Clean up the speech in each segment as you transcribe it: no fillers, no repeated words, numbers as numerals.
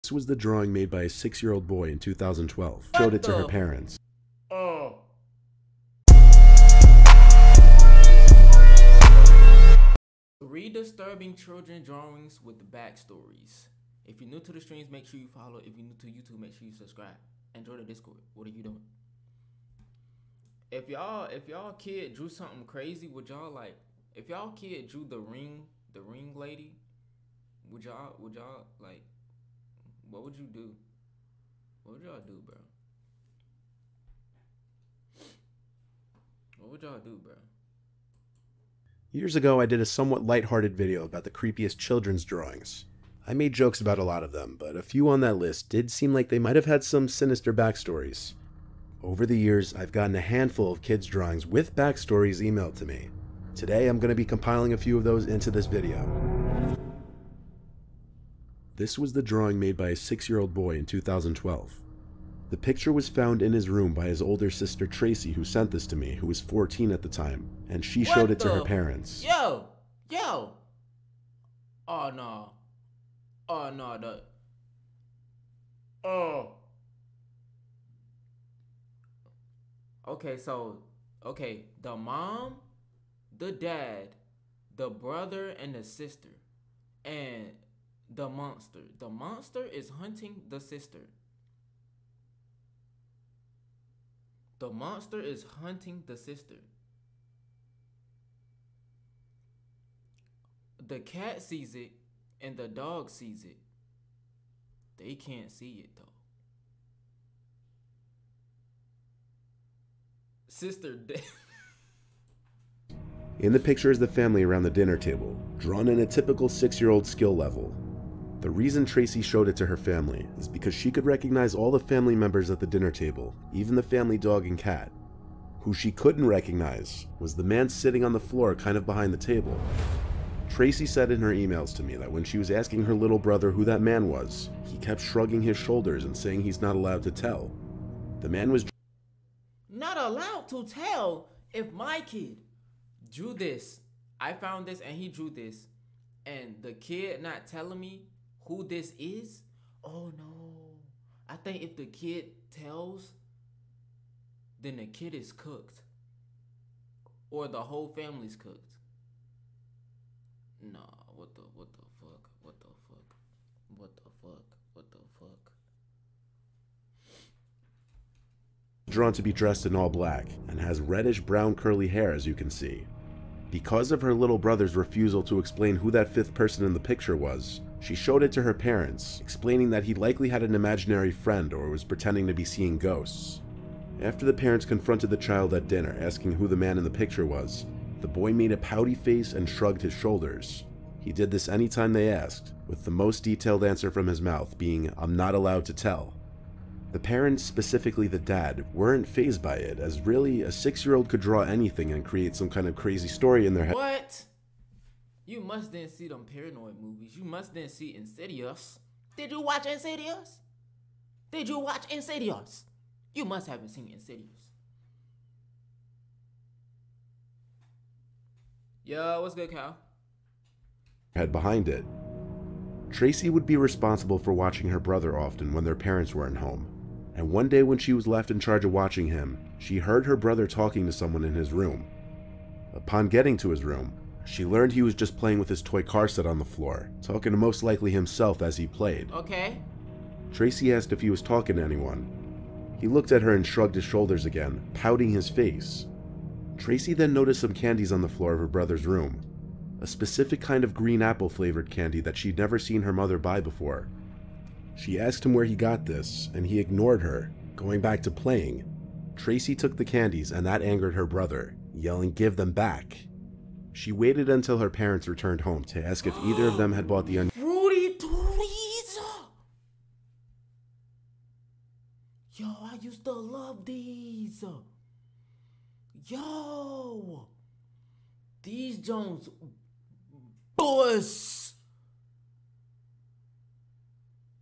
This was the drawing made by a 6-year-old boy in 2012. Showed it to her parents. Oh. 3 disturbing children drawings with backstories. If you're new to the streams, make sure you follow. If you're new to YouTube, make sure you subscribe. And join the Discord. What are you doing? If y'all kid drew something crazy, would y'all like? If y'all kid drew the ring lady, would y'all like? What would you do? What would y'all do, bro? What would y'all do, bro? Years ago, I did a somewhat lighthearted video about the creepiest children's drawings. I made jokes about a lot of them, but a few on that list did seem like they might have had some sinister backstories. Over the years, I've gotten a handful of kids' drawings with backstories emailed to me. Today, I'm going to be compiling a few of those into this video. This was the drawing made by a 6-year-old boy in 2012. The picture was found in his room by his older sister Tracy, who sent this to me, who was 14 at the time, and she showed it to her parents. Yo! Oh no. Okay, the mom, the dad, the brother, and the sister, and the monster. The monster is hunting the sister. The monster is hunting the sister. The cat sees it, and the dog sees it. They can't see it, though. Sister dead. In the picture is the family around the dinner table, drawn in a typical 6-year-old skill level. The reason Tracy showed it to her family is because she could recognize all the family members at the dinner table, even the family dog and cat. Who she couldn't recognize was the man sitting on the floor kind of behind the table. Tracy said in her emails to me that when she was asking her little brother who that man was, he kept shrugging his shoulders and saying he's not allowed to tell. The man was not allowed to tell. If my kid drew this, I found this and he drew this, and the kid not telling me who this is, oh no. I think if the kid tells, then the kid is cooked. Or the whole family's cooked. Nah, what the fuck? drawn to be dressed in all black and has reddish brown curly hair, as you can see. Because of her little brother's refusal to explain who that 5th person in the picture was, she showed it to her parents, explaining that he likely had an imaginary friend or was pretending to be seeing ghosts. After the parents confronted the child at dinner, asking who the man in the picture was, the boy made a pouty face and shrugged his shoulders. He did this anytime they asked, with the most detailed answer from his mouth being, "I'm not allowed to tell." The parents, specifically the dad, weren't fazed by it, as really, a 6-year-old could draw anything and create some kind of crazy story in their head. What? You must then see them paranoid movies. You must then see Insidious. Did you watch Insidious? Did you watch Insidious? You must haven't seen Insidious. Yo, what's good, Cal? Head behind it. Tracy would be responsible for watching her brother often when their parents weren't home. And one day when she was left in charge of watching him, she heard her brother talking to someone in his room. Upon getting to his room, she learned he was just playing with his toy car set on the floor, talking to most likely himself as he played. Okay. Tracy asked if he was talking to anyone. He looked at her and shrugged his shoulders again, pouting his face. Tracy then noticed some candies on the floor of her brother's room. A specific kind of green apple flavored candy that she'd never seen her mother buy before. She asked him where he got this, and he ignored her, going back to playing. Tracy took the candies, and that angered her brother, yelling, "Give them back." She waited until her parents returned home to ask if either of them had bought the Fruity Tooties! Yo, I used to love these. Yo! These Jones Boys!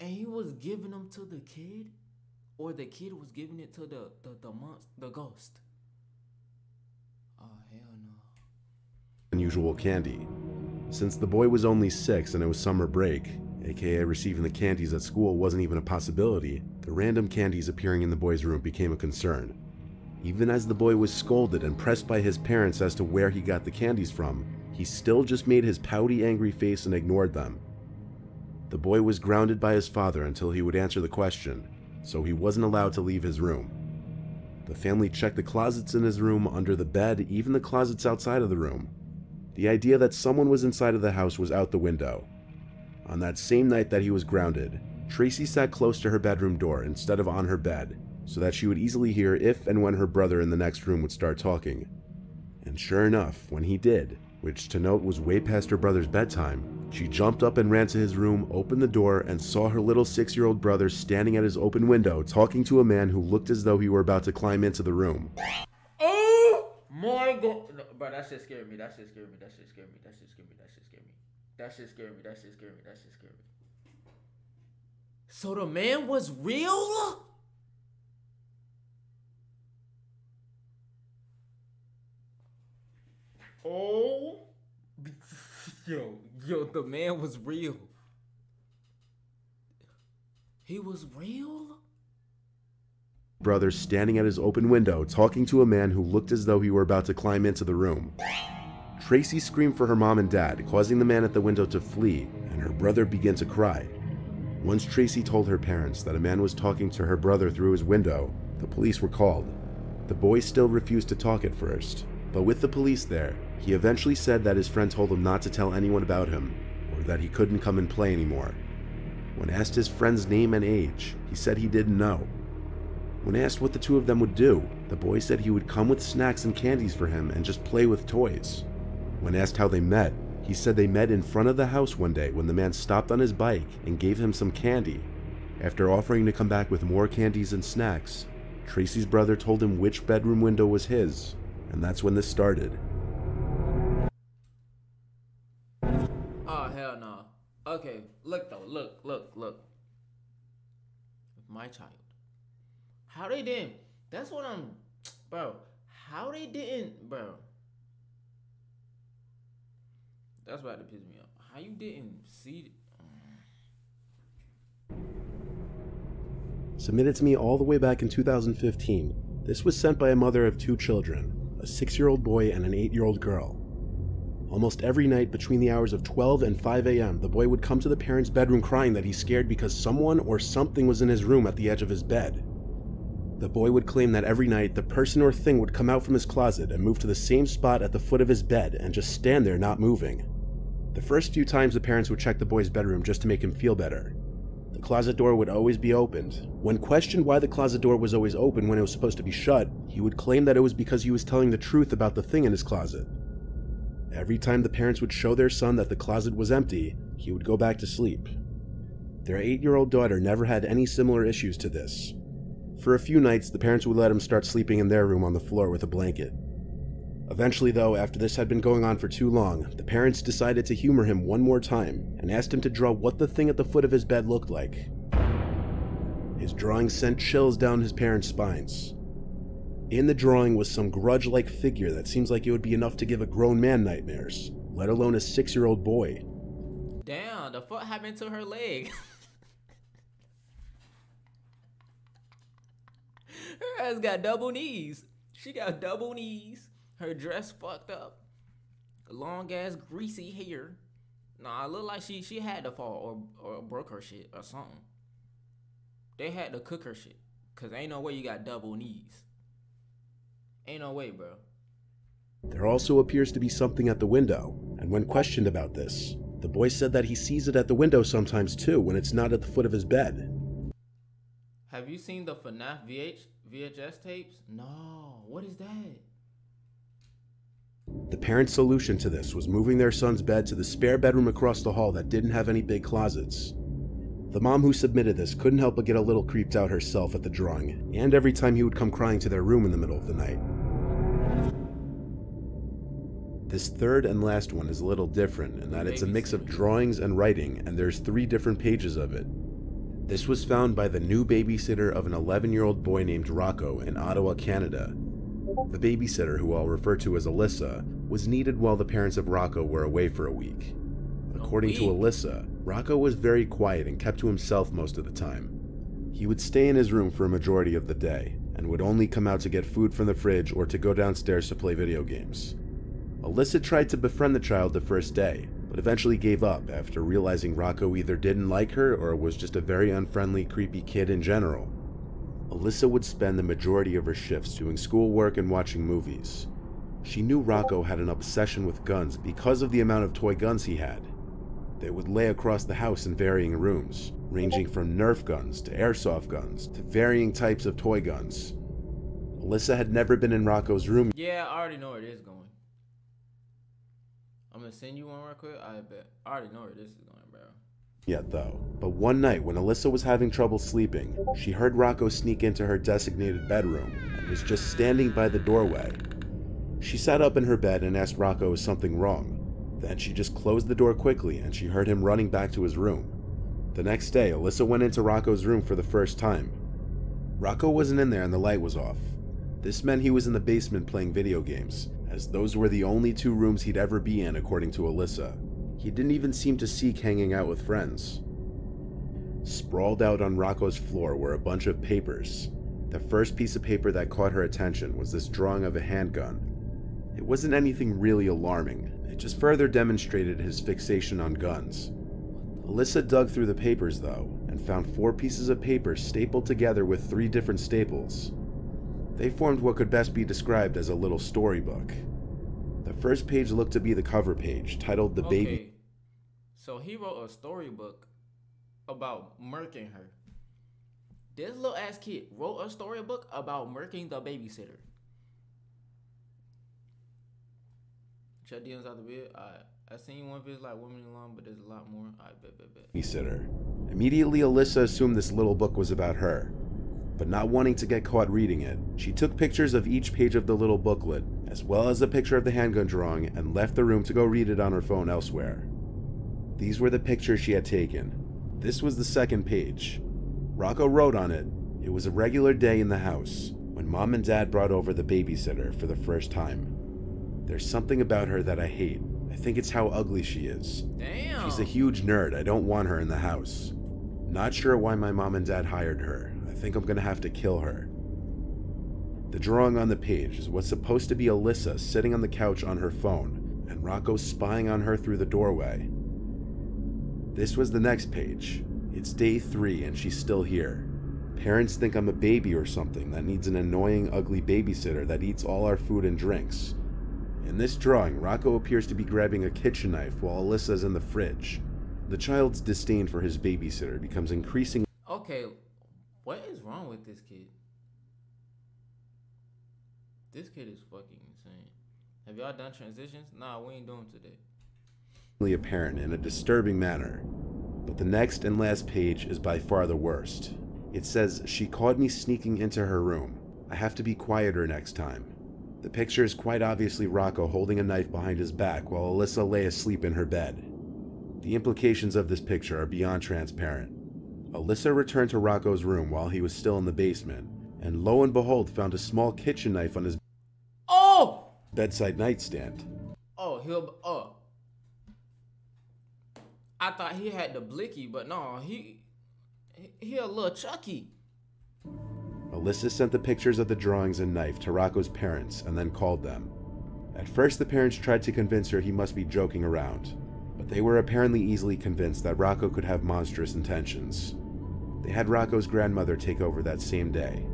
And he was giving them to the kid? Or the kid was giving it to the ghost? Oh, hell no. unusual candy. Since the boy was only 6 and it was summer break, aka receiving the candies at school, wasn't even a possibility, the random candies appearing in the boy's room became a concern. Even as the boy was scolded and pressed by his parents as to where he got the candies from, he still just made his pouty, angry face and ignored them. The boy was grounded by his father until he would answer the question, so he wasn't allowed to leave his room. The family checked the closets in his room, under the bed, even the closets outside of the room. The idea that someone was inside of the house was out the window. On that same night that he was grounded, Tracy sat close to her bedroom door instead of on her bed, so that she would easily hear if and when her brother in the next room would start talking. And sure enough, when he did, which to note was way past her brother's bedtime, she jumped up and ran to his room, opened the door, and saw her little 6-year-old brother standing at his open window talking to a man who looked as though he were about to climb into the room. Oh my god. No, bro, that shit scared me. That shit scared me. That shit scared me. That shit scared me. That shit scared me. That shit scared me. That shit scared me. That shit scared me. So the man was real? Oh. Yo, the man was real. He was real? Brother standing at his open window talking to a man who looked as though he were about to climb into the room. Tracy screamed for her mom and dad, causing the man at the window to flee, and her brother began to cry. Once Tracy told her parents that a man was talking to her brother through his window, the police were called. The boy still refused to talk at first, but with the police there, he eventually said that his friend told him not to tell anyone about him, or that he couldn't come and play anymore. When asked his friend's name and age, he said he didn't know. When asked what the two of them would do, the boy said he would come with snacks and candies for him and just play with toys. When asked how they met, he said they met in front of the house one day when the man stopped on his bike and gave him some candy. After offering to come back with more candies and snacks, Tracy's brother told him which bedroom window was his, and that's when this started. Oh, hell no. Okay, look though, look. My child. How they didn't, that's what I'm, bro, how they didn't, bro. That's about to piss me off. How you didn't see it? Submitted to me all the way back in 2015. This was sent by a mother of 2 children, a 6-year-old boy and an 8-year-old girl. Almost every night between the hours of 12 and 5 a.m., the boy would come to the parents' bedroom crying that he's scared because someone or something was in his room at the edge of his bed. The boy would claim that every night the person or thing would come out from his closet and move to the same spot at the foot of his bed and just stand there not moving. The first few times the parents would check the boy's bedroom just to make him feel better. The closet door would always be opened. When questioned why the closet door was always open when it was supposed to be shut, he would claim that it was because he was telling the truth about the thing in his closet. Every time the parents would show their son that the closet was empty, he would go back to sleep. Their 8-year-old daughter never had any similar issues to this. For a few nights, the parents would let him start sleeping in their room on the floor with a blanket. Eventually though, after this had been going on for too long, the parents decided to humor him one more time and asked him to draw what the thing at the foot of his bed looked like. His drawing sent chills down his parents' spines. In the drawing was some grudge-like figure that seems like it would be enough to give a grown man nightmares, let alone a 6-year-old boy. Damn, the fuck happened to her leg? Her ass got double knees. She got double knees. Her dress fucked up. Long ass greasy hair. Nah, it looked like she had to fall or broke her shit or something. They had to cook her shit. Cause ain't no way you got double knees. Ain't no way, bro. There also appears to be something at the window, and when questioned about this, the boy said that he sees it at the window sometimes too when it's not at the foot of his bed. Have you seen the FNAF VHS tapes? No, what is that? The parents' solution to this was moving their son's bed to the spare bedroom across the hall that didn't have any big closets. The mom who submitted this couldn't help but get a little creeped out herself at the drawing, and every time he would come crying to their room in the middle of the night. This third and last one is a little different in that it's a mix of drawings and writing, and there's 3 different pages of it. This was found by the new babysitter of an 11-year-old boy named Rocco in Ottawa, Canada. The babysitter, who I'll refer to as Alyssa, was needed while the parents of Rocco were away for a week. According to Alyssa, Rocco was very quiet and kept to himself most of the time. He would stay in his room for a majority of the day, and would only come out to get food from the fridge or to go downstairs to play video games. Alyssa tried to befriend the child the first day, but eventually gave up after realizing Rocco either didn't like her or was just a very unfriendly, creepy kid in general. Alyssa would spend the majority of her shifts doing schoolwork and watching movies. She knew Rocco had an obsession with guns because of the amount of toy guns he had. They would lay across the house in varying rooms, ranging from Nerf guns to airsoft guns to varying types of toy guns. Alyssa had never been in Rocco's room. Yeah, I already know where this is going. I'm gonna send you one real quick. I bet. I already know where this is going, bro. Yet though. But one night when Alyssa was having trouble sleeping, she heard Rocco sneak into her designated bedroom and was just standing by the doorway. She sat up in her bed and asked Rocco if something wrong. Then she just closed the door quickly and she heard him running back to his room. The next day, Alyssa went into Rocco's room for the first time. Rocco wasn't in there and the light was off. This meant he was in the basement playing video games, as those were the only two rooms he'd ever be in according to Alyssa. He didn't even seem to seek hanging out with friends. Sprawled out on Rocco's floor were a bunch of papers. The first piece of paper that caught her attention was this drawing of a handgun. It wasn't anything really alarming, it just further demonstrated his fixation on guns. Alyssa dug through the papers though, and found 4 pieces of paper stapled together with 3 different staples. They formed what could best be described as a little storybook. The first page looked to be the cover page, titled The Baby. So he wrote a storybook about murking her. This little ass kid wrote a storybook about murking the babysitter. Check DMs out the bed. I seen one video like women alone, but there's a lot more. I bet. Babysitter. Immediately, Alyssa assumed this little book was about her. But not wanting to get caught reading it, she took pictures of each page of the little booklet, as well as a picture of the handgun drawing, and left the room to go read it on her phone elsewhere. These were the pictures she had taken. This was the second page. Rocco wrote on it, "It was a regular day in the house, when Mom and Dad brought over the babysitter for the first time. There's something about her that I hate. I think it's how ugly she is. Damn. She's a huge nerd. I don't want her in the house. Not sure why my mom and dad hired her. I think I'm gonna have to kill her." The drawing on the page is what's supposed to be Alyssa sitting on the couch on her phone, and Rocco spying on her through the doorway. This was the next page. It's day 3 and she's still here. Parents think I'm a baby or something that needs an annoying, ugly babysitter that eats all our food and drinks. In this drawing, Rocco appears to be grabbing a kitchen knife while Alyssa's in the fridge. The child's disdain for his babysitter becomes increasingly... Okay, what is wrong with this kid? This kid is fucking insane. Have y'all done transitions? Nah, we ain't doing them today. ...apparent in a disturbing manner. But the next and last page is by far the worst. It says, "She caught me sneaking into her room. I have to be quieter next time." The picture is quite obviously Rocco holding a knife behind his back while Alyssa lay asleep in her bed. The implications of this picture are beyond transparent. Alyssa returned to Rocco's room while he was still in the basement, and lo and behold found a small kitchen knife on his bedside nightstand. I thought he had the blicky, but no, he a little Chucky. Alyssa sent the pictures of the drawings and knife to Rocco's parents and then called them. At first, the parents tried to convince her he must be joking around, but they were apparently easily convinced that Rocco could have monstrous intentions. They had Rocco's grandmother take over that same day.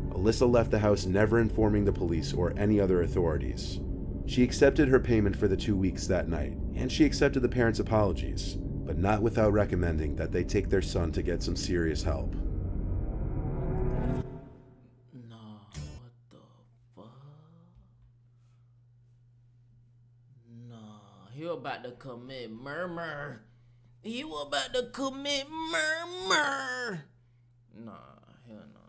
Alyssa left the house never informing the police or any other authorities. She accepted her payment for the 2 weeks that night, and she accepted the parents' apologies, but not without recommending that they take their son to get some serious help. He about to commit murder. He was about to commit murder. Nah, hell no.